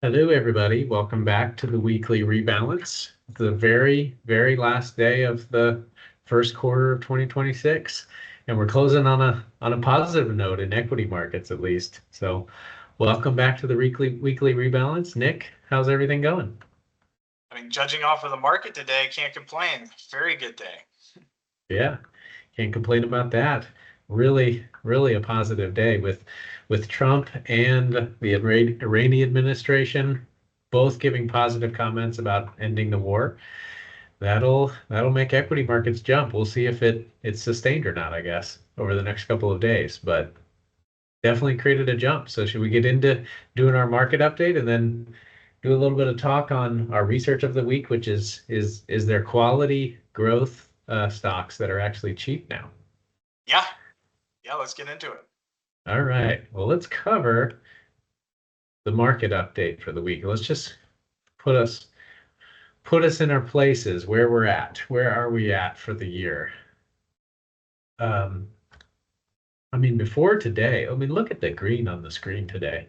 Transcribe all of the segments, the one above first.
Hello, everybody. Welcome back to the weekly rebalance. The very, very last day of the first quarter of 2026, and we're closing on a positive note in equity markets, at least. So, welcome back to the weekly rebalance. Nick, how's everything going? I mean, judging off of the market today, can't complain. Very good day. Yeah, can't complain about that. Really, really a positive day with Trump and the Iranian administration both giving positive comments about ending the war. That'll make equity markets jump. We'll see if it's sustained or not, I guess, over the next couple of days, but definitely created a jump. So should we get into doing our market update and then do a little bit of talk on our research of the week, which is there quality growth stocks that are actually cheap now? Yeah. Yeah, let's get into it. All right. Well, let's cover the market update for the week. Let's just put us in our places where we're at. Where are we at for the year? I mean, before today, I mean, look at the green on the screen today.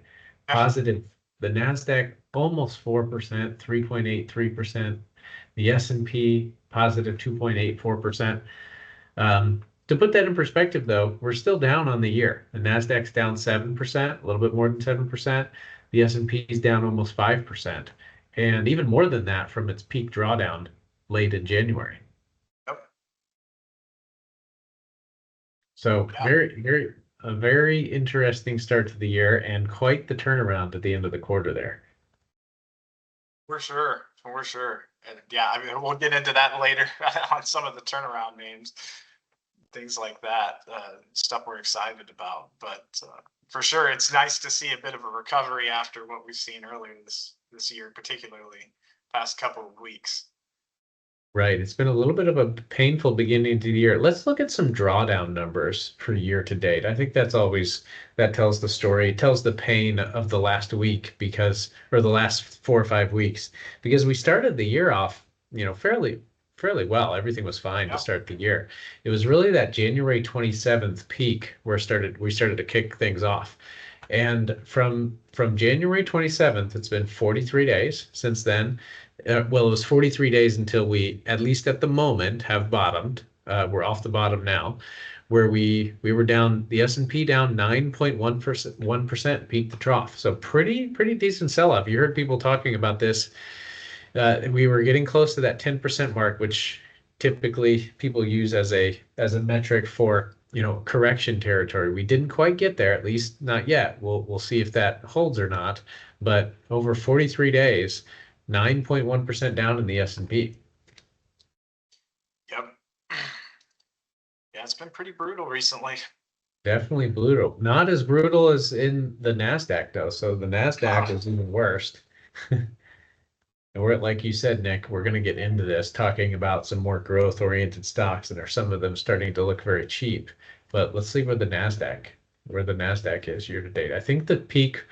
Positive. The NASDAQ almost 4%, 3.83%. The S&P positive 2.84%. To put that in perspective, though, we're still down on the year. The NASDAQ's down 7%, a little bit more than 7%. The S&P is down almost 5%, and even more than that from its peak drawdown late in January. Yep. So a very interesting start to the year and quite the turnaround at the end of the quarter there. For sure. And yeah, I mean, we'll get into that later on some of the turnaround names, things like that, stuff we're excited about. But for sure, it's nice to see a bit of a recovery after what we've seen earlier this year, particularly past couple of weeks. Right. It's been a little bit of a painful beginning to the year. Let's look at some drawdown numbers for year to date. I think that tells the story, tells the pain of the last week or the last 4 or 5 weeks, because we started the year off, fairly well. Everything was fine to start the year. It was really that January 27th peak where we started to kick things off. And from January 27th, it's been 43 days since then. Well, it was 43 days until we, at least at the moment, have bottomed. We're off the bottom now, where we were down, the S&P down 9.1%, peak to trough. So pretty decent sell-off. You heard people talking about this. We were getting close to that 10% mark, which typically people use as a metric for correction territory. We didn't quite get there, at least not yet. We'll see if that holds or not. But over 43 days, 9.1% down in the S&P. Yep. Yeah, it's been pretty brutal recently. Definitely brutal. Not as brutal as in the NASDAQ, though. So the NASDAQ is even worse. And we're, like you said, Nick, we're going to get into this talking about some more growth-oriented stocks, and some of them starting to look very cheap. But let's see where the NASDAQ is year to date. I think the peak,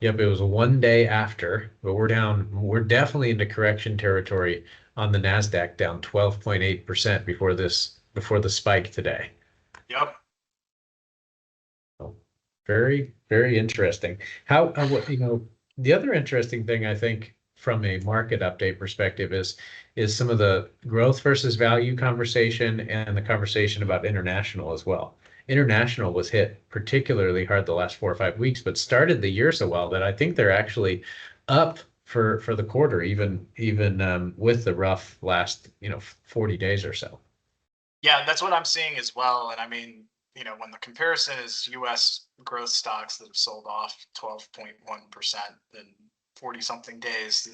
yep, it was one day after, but we're definitely into correction territory on the NASDAQ, down 12.8% before the spike today. Yep. So very, very interesting. The other interesting thing I think from a market update perspective is some of the growth versus value conversation and the conversation about international as well. International was hit particularly hard the last 4 or 5 weeks, but started the year so well that I think they're actually up for the quarter, even with the rough last 40 days or so. Yeah, that's what I'm seeing as well. And I mean, when the comparison is U.S. growth stocks that have sold off 12.1% in 40 something days,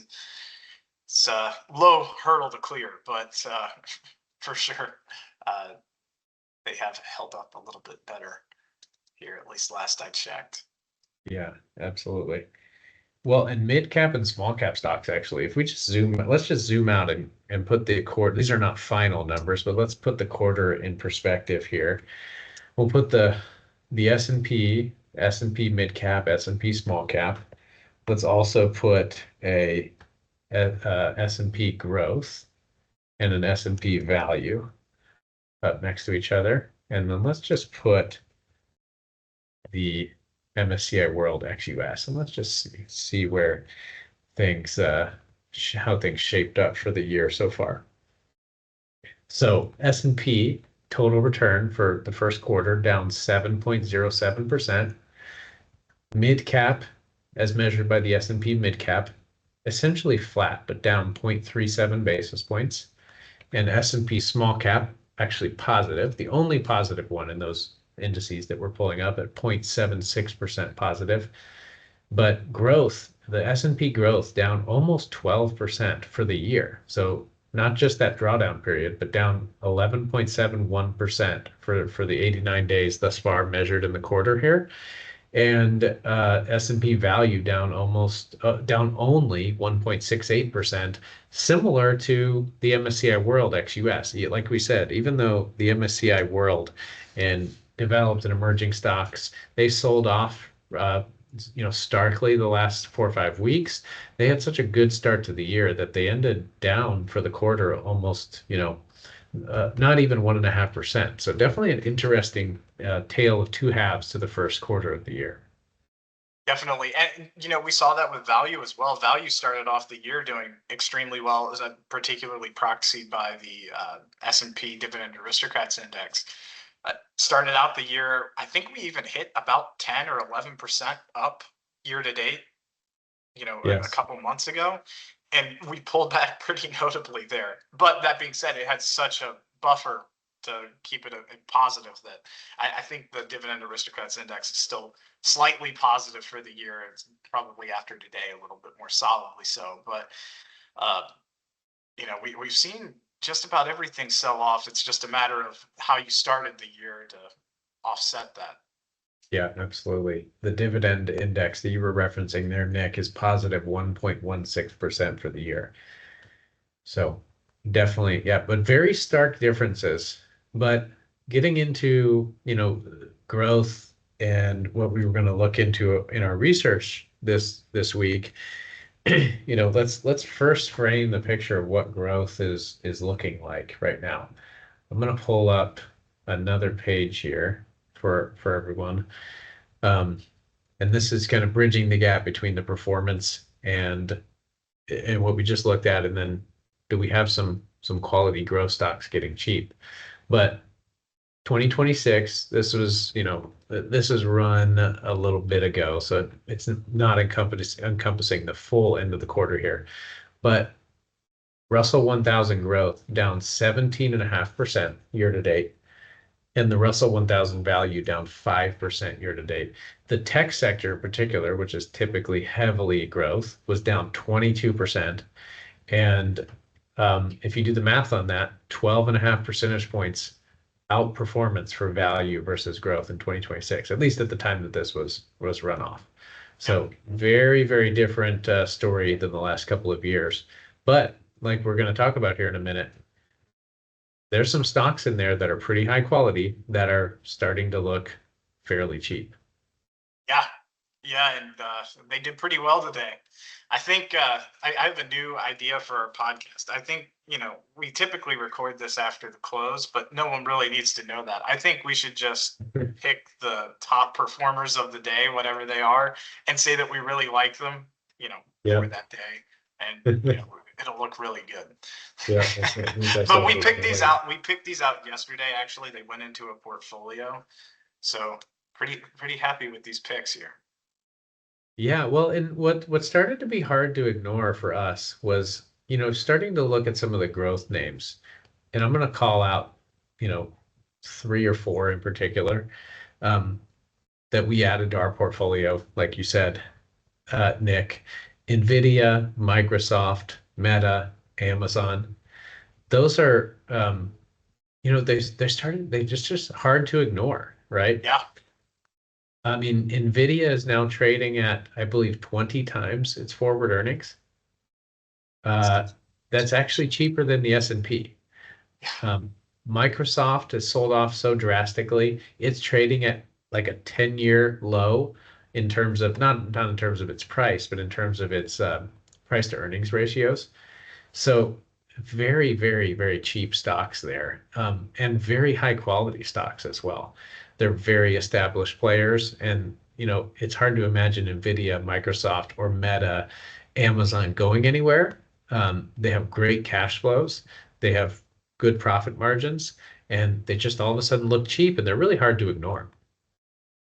it's a low hurdle to clear, but for sure they have held up a little bit better here, at least last I checked. Yeah, absolutely. Well, and mid cap and small cap stocks, actually, if we let's just zoom out and put the quarter, these are not final numbers, but let's put the quarter in perspective here. We'll put the S&P mid cap, S&P small cap. Let's also put a S&P growth and an S&P value up next to each other. And then let's just put the MSCI World ex-US, and let's just see where things how things shaped up for the year so far. So S&P total return for the first quarter down 7.07%. Mid cap, as measured by the S&P mid cap, essentially flat, but down 0.37 basis points. And S&P small cap actually positive, the only positive one in those indices that we're pulling up at 0.76% positive. But growth, the S&P growth down almost 12% for the year. So not just that drawdown period, but down 11.71% for the 89 days thus far measured in the quarter here. And S&P value down down only 1.68%, similar to the MSCI World ex-US. Like we said, even though the MSCI World and developed and emerging stocks, they sold off starkly the last 4 or 5 weeks. They had such a good start to the year that they ended down for the quarter almost, not even 1.5%. So definitely an interesting tale of two halves to the first quarter of the year. Definitely. And, we saw that with value as well. Value started off the year doing extremely well, as particularly proxied by the S&P Dividend Aristocrats Index. Started out the year, I think we even hit about 10 or 11% up year to date, a Yes. couple months ago. And we pulled back pretty notably there. But that being said, it had such a buffer to keep it a positive that I think the Dividend Aristocrats Index is still slightly positive for the year. It's probably after today a little bit more solidly so. But, we've seen just about everything sell off. It's just a matter of how you started the year to offset that. Yeah, absolutely. The dividend index that you were referencing there, Nick, is positive 1.16% for the year. So definitely, yeah, but very stark differences. But getting into, growth and what we were going to look into in our research this week, let's first frame the picture of what growth is looking like right now. I'm going to pull up another page here for everyone. And this is kind of bridging the gap between the performance and what we just looked at, and then do we have some quality growth stocks getting cheap? But 2026, this was run a little bit ago, so it's not encompassing the full end of the quarter here. But Russell 1000 growth down 17.5% year to date, and the Russell 1000 value down 5% year to date. The tech sector in particular, which is typically heavily growth, was down 22%. And if you do the math on that, 12.5 percentage points outperformance for value versus growth in 2026, at least at the time that this was run off. So very, very different story than the last couple of years. But like we're going to talk about here in a minute, there's some stocks in there that are pretty high quality that are starting to look fairly cheap. Yeah. Yeah. And they did pretty well today. I think I have a new idea for our podcast. I think, we typically record this after the close, but no one really needs to know that. I think we should just pick the top performers of the day, whatever they are, and say that we really like them, Yeah. for that day. And, it'll look really good. Yeah. But we picked these out. We picked these out yesterday. Actually, they went into a portfolio. So pretty happy with these picks here. Yeah, well, and what started to be hard to ignore for us was, starting to look at some of the growth names. And I'm going to call out, 3 or 4 in particular, that we added to our portfolio, like you said, Nick. NVIDIA, Microsoft, Meta, Amazon. Those are, they just hard to ignore, right? Yeah. I mean, NVIDIA is now trading at, I believe, 20 times its forward earnings. That's actually cheaper than the S&P. Microsoft has sold off so drastically. It's trading at like a 10-year low in terms of not in terms of its price, but in terms of its price to earnings ratios. So very, very, very cheap stocks there, and very high quality stocks as well. They're very established players, and it's hard to imagine NVIDIA, Microsoft, or Meta, Amazon going anywhere. They have great cash flows. They have good profit margins, and they just all of a sudden look cheap, and they're really hard to ignore.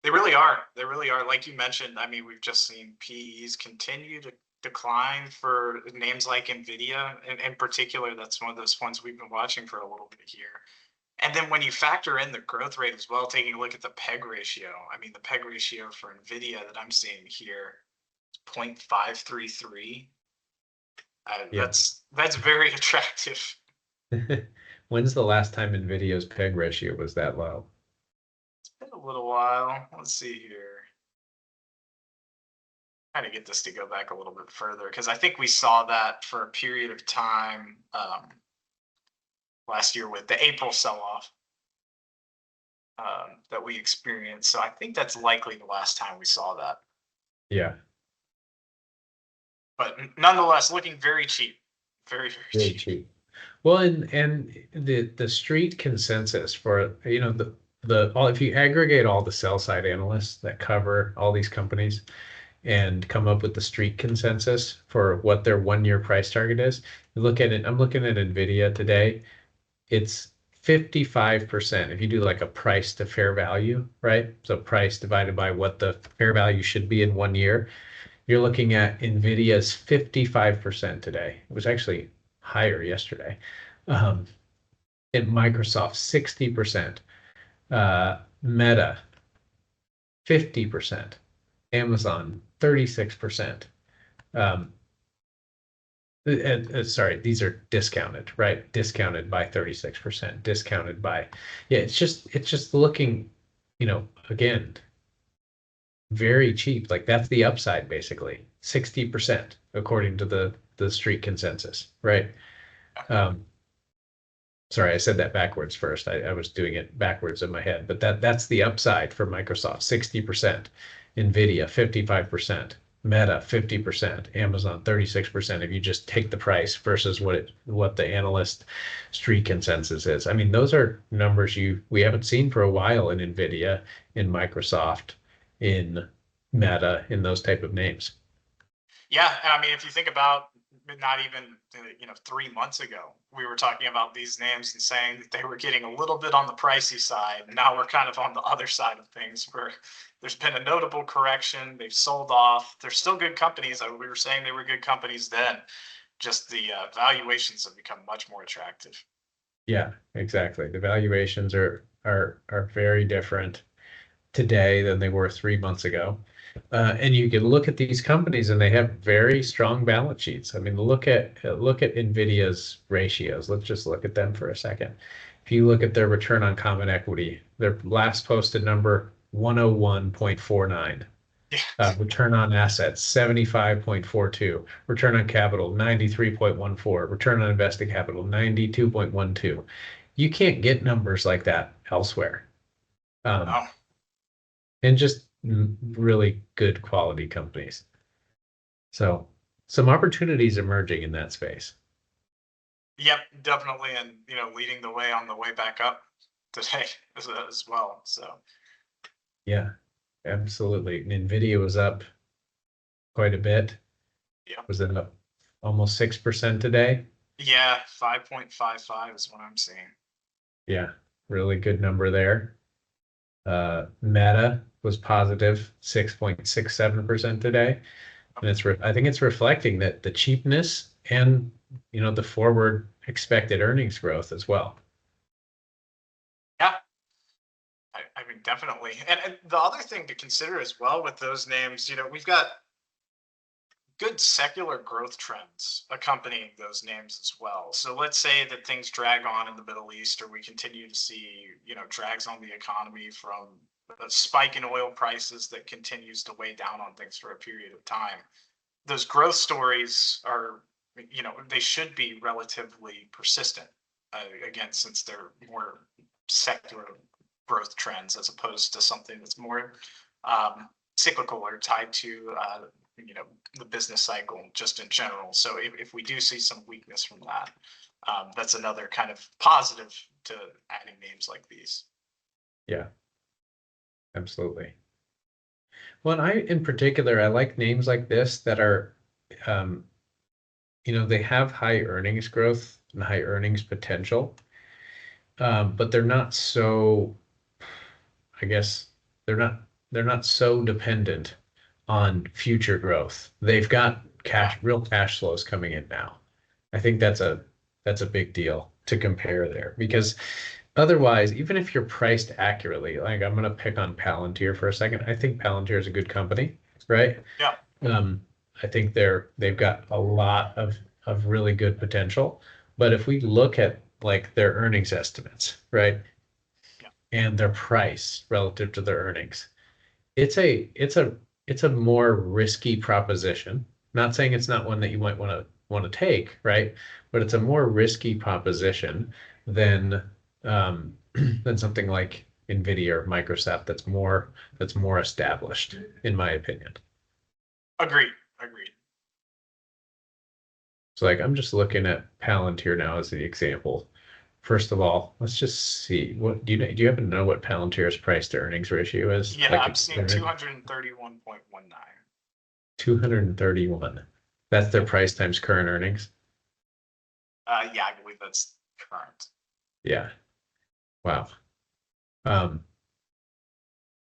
They really are. They really are. Like you mentioned, I mean, we've just seen PEs continue to decline for names like NVIDIA. And in particular, that's one of those ones we've been watching for a little bit here. And then when you factor in the growth rate as well, taking a look at the PEG ratio, I mean, the PEG ratio for NVIDIA that I'm seeing here is 0.533. Yeah. That's very attractive. When's the last time NVIDIA's PEG ratio was that low? It's been a little while. Let's see here. Trying to get this to go back a little bit further because I think we saw that for a period of time last year with the April sell-off that we experienced. So I think that's likely the last time we saw that. Yeah, But nonetheless, looking very cheap, very very very cheap. cheap. Well, and the street consensus for the all if you aggregate all the sell side analysts that cover all these companies and come up with the street consensus for what their 1 year price target is, you look at it. I'm looking at NVIDIA today. It's 55%. If you do like a price to fair value, right? So price divided by what the fair value should be in 1 year, you're looking at NVIDIA's 55% today. It was actually higher yesterday. Um, and Microsoft 60%, Meta 50%, Amazon 36%. Um, sorry, these are discounted, right? Discounted by 36%, discounted by, yeah, it's just looking, again, very cheap. Like that's the upside basically, 60% according to the street consensus, right? Um, sorry, I said that backwards first. I was doing it backwards in my head, but that's the upside for Microsoft, 60%, NVIDIA, 55%, Meta, 50%, Amazon, 36%. If you just take the price versus what the analyst street consensus is. I mean, those are numbers we haven't seen for a while in NVIDIA, in Microsoft, in Meta, in those type of names. Yeah, and I mean, if you think about not even 3 months ago, we were talking about these names and saying that they were getting a little bit on the pricey side. Now we're kind of on the other side of things where there's been a notable correction. They've sold off. They're still good companies. We were saying they were good companies then. Just the valuations have become much more attractive. Yeah, exactly. The valuations are very different today than they were 3 months ago. And you can look at these companies and they have very strong balance sheets. I mean, look at NVIDIA's ratios. Let's just look at them for a second. If you look at their return on common equity, their last posted number 101.49. Yeah. Return on assets 75.42. Return on capital 93.14. Return on invested capital 92.12. You can't get numbers like that elsewhere. Oh, And just really good quality companies. So some opportunities emerging in that space. yep, definitely, and leading the way on the way back up today as well. So Yeah, absolutely. NVIDIA was up quite a bit. yeah, Was it up almost 6% today? yeah, 5.55 is what I'm seeing. Yeah, really good number there. Meta was positive 6.67% today. And I think it's reflecting that the cheapness and the forward expected earnings growth as well. Yeah, I mean, definitely. And the other thing to consider as well with those names, we've got good secular growth trends accompanying those names as well. So let's say that things drag on in the Middle East, or we continue to see, drags on the economy from a spike in oil prices that continues to weigh down on things for a period of time. Those growth stories are, they should be relatively persistent. Again, since they're more secular growth trends as opposed to something that's more cyclical or tied to the business cycle just in general. So if we do see some weakness from that, that's another kind of positive to adding names like these. Yeah. Absolutely. Well, and in particular, I like names like this that are, um, they have high earnings growth and high earnings potential, but they're not so, I guess, they're not they're not so dependent on future growth. They've got Yeah. real cash flows coming in now. I think that's a big deal to compare there because otherwise, even if you're priced accurately, like I'm gonna pick on Palantir for a second. I think Palantir is a good company, right? Yeah. Um, I think they've got a lot of really good potential. But if we look at like their earnings estimates, right, Yeah. and their price relative to their earnings, it's a more risky proposition. Not saying it's not one that you might want to take, right? But it's a more risky proposition than than something like NVIDIA or Microsoft that's more established, in my opinion. Agreed. Agreed. So like I'm just looking at Palantir now as the example. First of all, let's just see what do you happen to know what Palantir's price to earnings ratio is? Yeah, Like I'm seeing 231.19. 231. That's their Yeah. price times current earnings. Yeah, I believe that's current. Yeah. Wow. Um,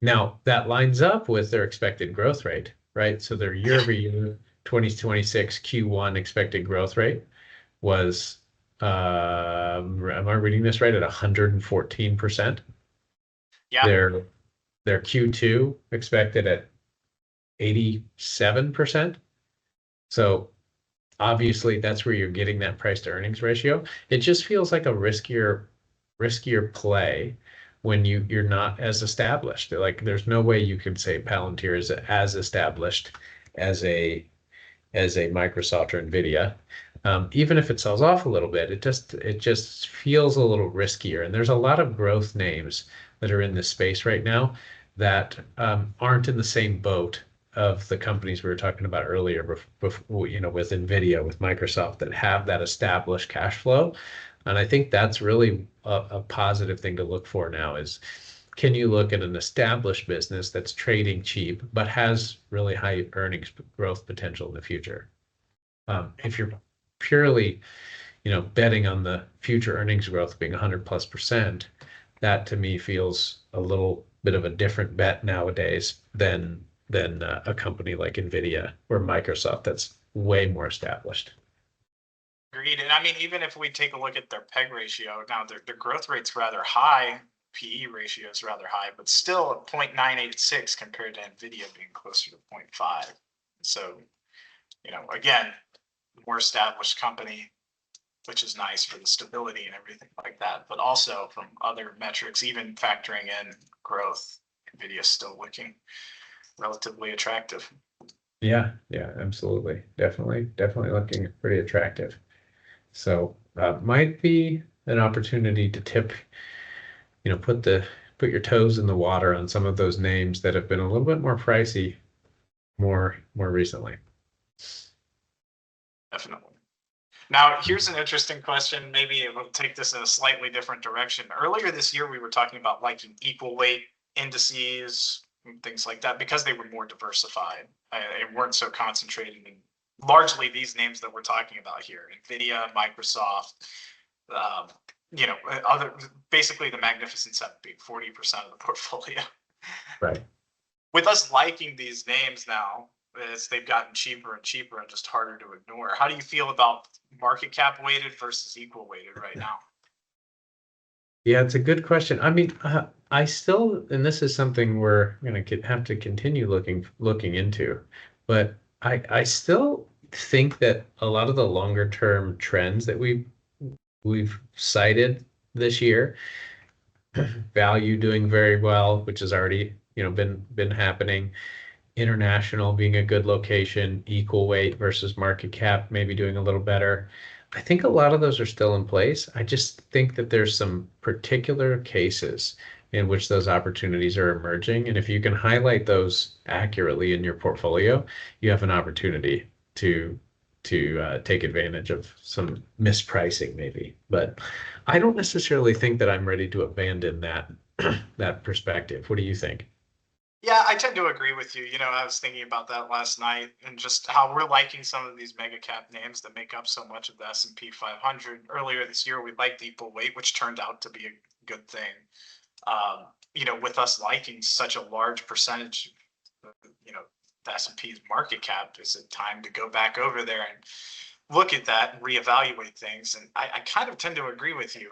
Now that lines up with their expected growth rate, right? So their year Yeah. over year 2026 Q1 expected growth rate was, am I reading this right, at 114%? Yeah. Their Q2 expected at 87%. So obviously that's where you're getting that price to earnings ratio. It just feels like a riskier play when you're not as established. Like there's no way you can say Palantir is as established as a Microsoft or NVIDIA. Even if it sells off a little bit, it just feels a little riskier. And there's a lot of growth names that are in this space right now that aren't in the same boat of the companies we were talking about earlier, before, with NVIDIA, with Microsoft, that have that established cash flow. And I think that's really a positive thing to look for now is, can you look at an established business that's trading cheap but has really high earnings growth potential in the future? If you're purely, betting on the future earnings growth being 100+%, that to me feels a little bit of a different bet nowadays than a company like NVIDIA or Microsoft that's way more established. Agreed. And I mean, even if we take a look at their PEG ratio, now their growth rate's rather high, PE ratio is rather high, but still at 0.986 compared to NVIDIA being closer to 0.5. So, again, more established company, which is nice for the stability and everything like that. But also from other metrics, even factoring in growth, NVIDIA is still looking relatively attractive. Yeah, yeah, absolutely. Definitely looking pretty attractive. So might be an opportunity to put your toes in the water on some of those names that have been a little bit more pricey more recently. Definitely. Now, here's an interesting question. Maybe we'll take this in a slightly different direction. Earlier this year, we were talking about liking equal weight indices and things like that because they were more diversified and weren't so concentrated in largely these names that we're talking about here: NVIDIA, Microsoft, um, other basically the Magnificent Seven being 40% of the portfolio. Right. With us liking these names now, as they've gotten cheaper and cheaper and just harder to ignore, how do you feel about market cap weighted versus equal weighted right now? Yeah, it's a good question. I mean, I still, and this is something we're going to have to continue looking into, but I still think that a lot of the longer term trends that we've cited this year, value doing very well, which has already, been happening, international being a good location, equal weight versus market cap maybe doing a little better. I think a lot of those are still in place. I just think that there's some particular cases in which those opportunities are emerging. And if you can highlight those accurately in your portfolio, you have an opportunity to take advantage of some mispricing maybe. But I don't necessarily think that I'm ready to abandon that that perspective. What do you think? Yeah, I tend to agree with you. You know, I was thinking about that last night and just how we're liking some of these mega cap names that make up so much of the S&P 500. Earlier this year, we liked equal weight, which turned out to be a good thing. You know, with us liking such a large percentage, you know, the S&P's market cap, is it time to go back over there and look at that and reevaluate things? And I kind of tend to agree with you.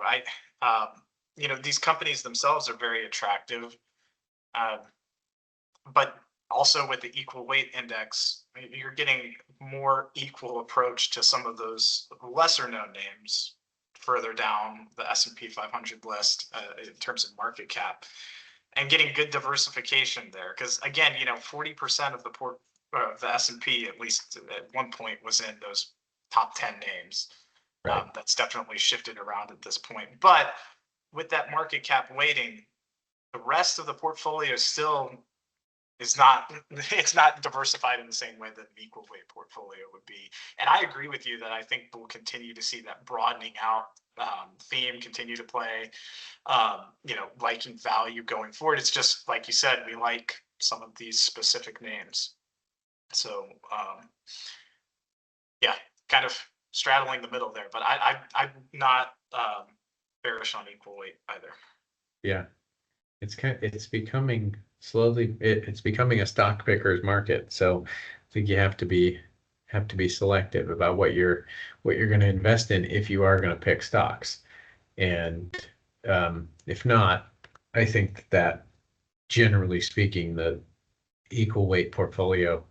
You know, these companies themselves are very attractive. Uh, but also with the equal weight index, you're getting more equal approach to some of those lesser known names further down the S&P 500 list in terms of market cap, and getting good diversification there. Because again, you know, 40% of the S&P, at least at one point, was in those top 10 names. Right. That's definitely shifted around at this point. But with that market cap weighting, the rest of the portfolio still is not it's not diversified in the same way that an equal weight portfolio would be. And I agree with you that I think we'll continue to see that broadening out theme continue to play. You know, liking value going forward. It's just like you said, we like some of these specific names. So yeah, kind of straddling the middle there. But I'm not bearish on equal weight either. Yeah. It's becoming slowly it's becoming a stock picker's market. So I think you have to be selective about what you're going to invest in if you are going to pick stocks. And if not, I think that generally speaking, the equal weight portfolio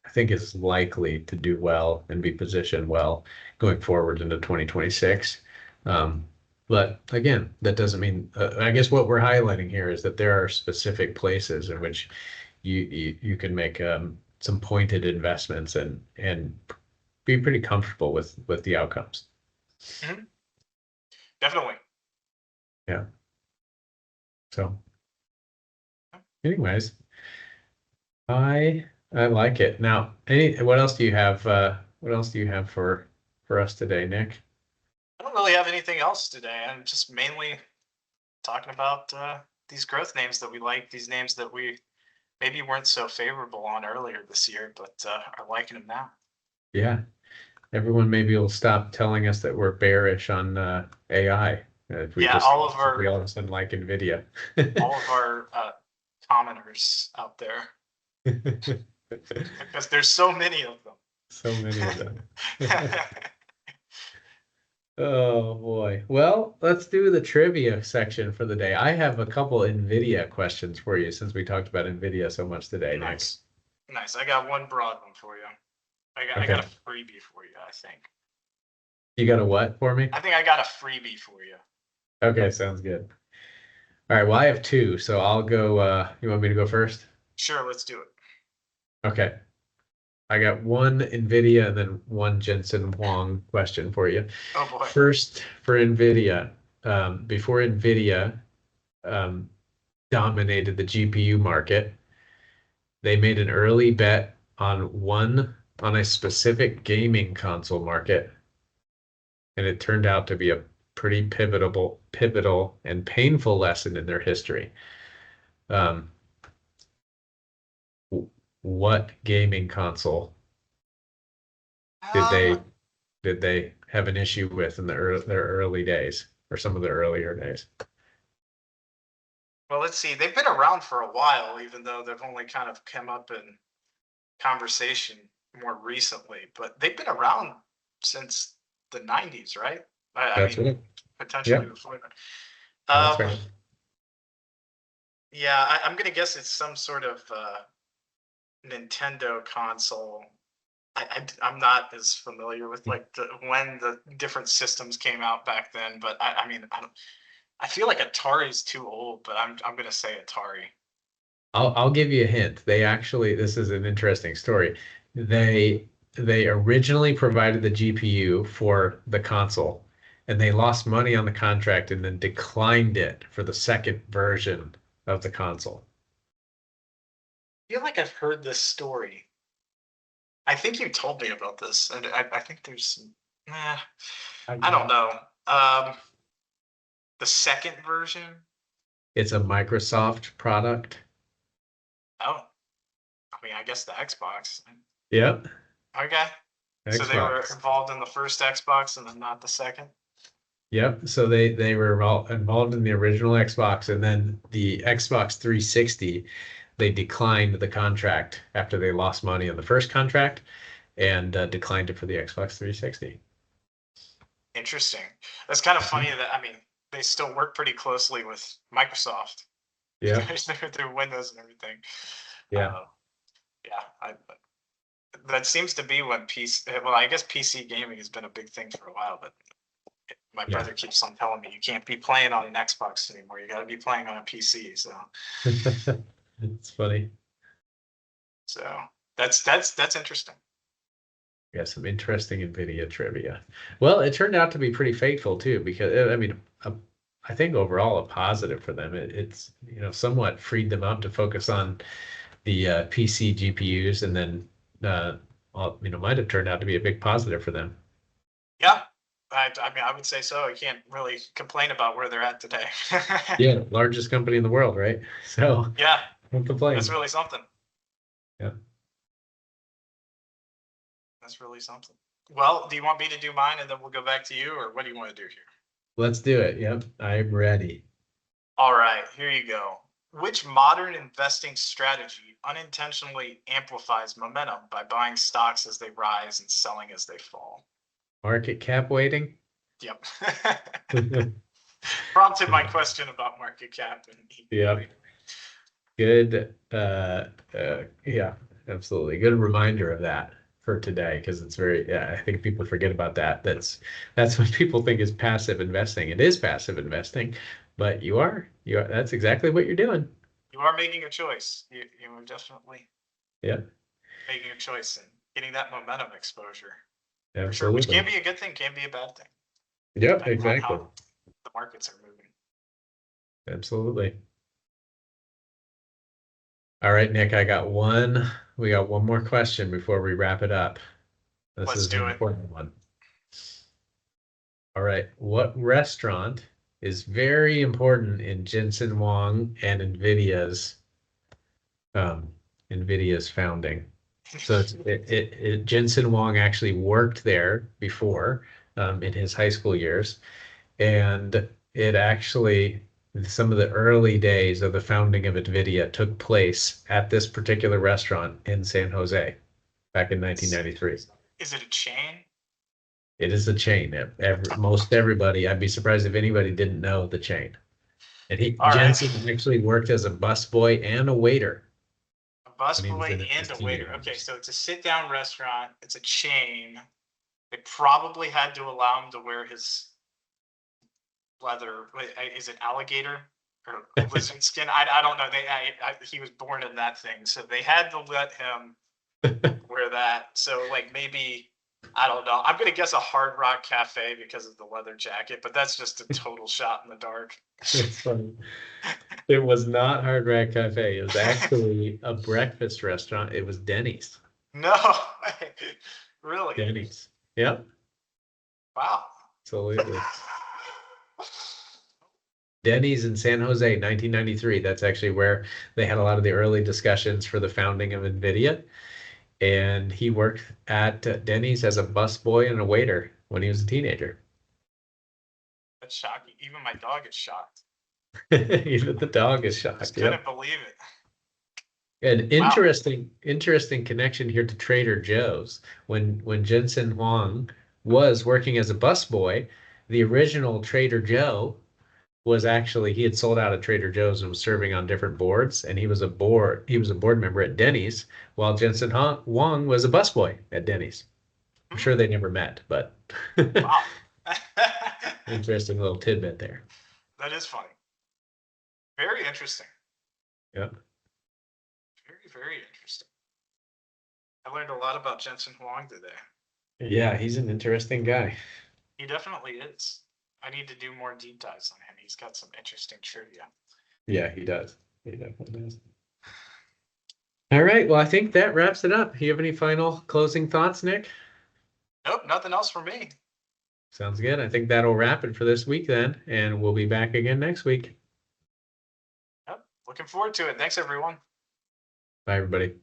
I think is likely to do well and be positioned well going forward into 2026. Um, but again, that doesn't mean, I guess what we're highlighting here is that there are specific places in which you can make some pointed investments and be pretty comfortable with the outcomes. Mm-hmm. Definitely. Yeah. So anyways, I like it. Now, what else do you have what else do you have for us today, Nick? I don't really have anything else today. I'm just mainly talking about these growth names that we like, these names that we maybe weren't so favorable on earlier this year, but are liking them now. Yeah. Everyone maybe will stop telling us that we're bearish on AI if we Yeah, just if we all of a sudden like NVIDIA. all of our commoners out there, because there's so many of So many of them. them. Oh boy. Well, let's do the trivia section for the day. I have a couple NVIDIA questions for you since we talked about NVIDIA so much today, Nick. Nice, nice. I got one broad one for you. I got Okay. a freebie for you. I think. You got a what for me? I think I got a freebie for you. Okay, sounds good. All right, well, I have two, so I'll go you want me to go first? Sure, let's do it. Okay. I got one NVIDIA and then one Jensen Huang question for you. Oh boy. First, for NVIDIA, before NVIDIA um, dominated the GPU market, they made an early bet on a specific gaming console market, and it turned out to be a pretty pivotal and painful lesson in their history. Um, what gaming console did Um, they did they have an issue with in their early days or some of their earlier days? well, let's see. They've been around for a while, even though they've only kind of come up in conversation more recently. But they've been around since the '90s, right? I That's mean, right. potentially Yep, before that. that's Um, right. yeah, I'm gonna guess it's some sort of Nintendo console. I'm not as familiar with like when the different systems came out back then, but I mean, I feel like Atari's too old, but I'm gonna say Atari. I'll give you a hint. They actually, this is an interesting story. They originally provided the GPU for the console, and they lost money on the contract and then declined it for the second version of the console. I feel like I've heard this story. I think you told me about this, and I think there's some. I don't know. Um, the second version. It's a Microsoft product. Oh, I mean, I guess the Xbox. Yep, Okay. So they were Xbox. involved in the first Xbox and then not the second? Yep. So they were involved in the original Xbox, and then the Xbox 360, they declined the contract after they lost money on the first contract and declined it for the Xbox 360. Interesting. That's kind of funny Mhm. that, I mean, they still work pretty closely with Microsoft. Yeah. Their Windows and everything. Yeah. Uh, yeah, that seems to be when PC. Well, I guess PC gaming has been a big thing for a while, but my Yeah. brother keeps on telling me you can't be playing on an Xbox anymore. You got to be playing on a PC. It's funny. So that's interesting. Yeah, some interesting NVIDIA trivia. Well, it turned out to be pretty fateful too, because I mean, I think overall a positive for them. It's somewhat freed them up to focus on the PC GPUs, and then might have turned out to be a big positive for them. Yeah, I mean I would say so. You can't really complain about where they're at today. Yeah, largest company in the world, right? So Yeah, don't that's complain. really something. Yeah, That's really something. Well, do you want me to do mine and then we'll go back to you, or what do you want to do here? let's do it. Yep, I'm ready. All right, here you go. Which modern investing strategy unintentionally amplifies momentum by buying stocks as they rise and selling as they fall? Market cap weighting. Yep. Prompted my question about market cap and EV Yep. weight. Good. Yeah, absolutely. Good reminder of that for today because it's very, yeah, I think people forget about that. That's what people think is passive investing. It is passive investing, but that's exactly what you're doing. You are making a choice. You are definitely Yeah, making a choice and getting that momentum exposure for sure, which can absolutely. be a good thing, can be a bad thing, Yep, depending on exactly. how the markets are moving. Absolutely. All right, Nick, we got one more question before we wrap it up. This Let's is an do it. important one. All right. What restaurant is very important in Jensen Huang and um, NVIDIA's founding? So Jensen Huang actually worked there before in his high school years, and it actually some of the early days of the founding of NVIDIA took place at this particular restaurant in San Jose back in It's, 1993. is it a chain? It is a chain. Most everybody, I'd be surprised if anybody didn't know the chain. And All right. Jensen actually worked as a busboy and a waiter A when he was busboy in his and a waiter. teenage Okay, years. so it's a sit down restaurant. It's a chain. They probably had to allow him to wear his leather. Is it alligator or lizard skin? I don't know. He was born in that thing, so they had to let him wear that. So like maybe I don't know. I'm gonna guess a Hard Rock Cafe because of the leather jacket, but that's just a total shot in the dark. It's funny. It was not Hard Rock Cafe. It was actually a breakfast restaurant. It was Denny's. No, really? Denny's. Yep, Wow. absolutely. Denny's in San Jose, 1993. That's actually where they had a lot of the early discussions for the founding of NVIDIA. And he worked at Denny's as a busboy and a waiter when he was a teenager. That's shocking. Even my dog is shocked. Even the dog is Just shocked. couldn't Yep. believe it. An Wow. interesting connection here to Trader Joe's. When Jensen Huang was working as a busboy, the original Trader Joe was actually he had sold out at Trader Joe's and was serving on different boards, and he was a board member at Denny's, while Huang was a busboy at Denny's. I'm Hmm. sure they never met, but Wow. interesting little tidbit there. That is funny. Very interesting. Yep. Very, very interesting. I learned a lot about Jensen Huang today. Yeah, he's an interesting guy. He definitely is. I need to do more deep dives on him. He's got some interesting trivia. Yeah, he does. He definitely does. All right. Well, I think that wraps it up. You have any final closing thoughts, Nick? Nope, nothing else for me. Sounds good. I think that'll wrap it for this week then, and we'll be back again next week. Yep. Looking forward to it. Thanks, everyone. Bye, everybody.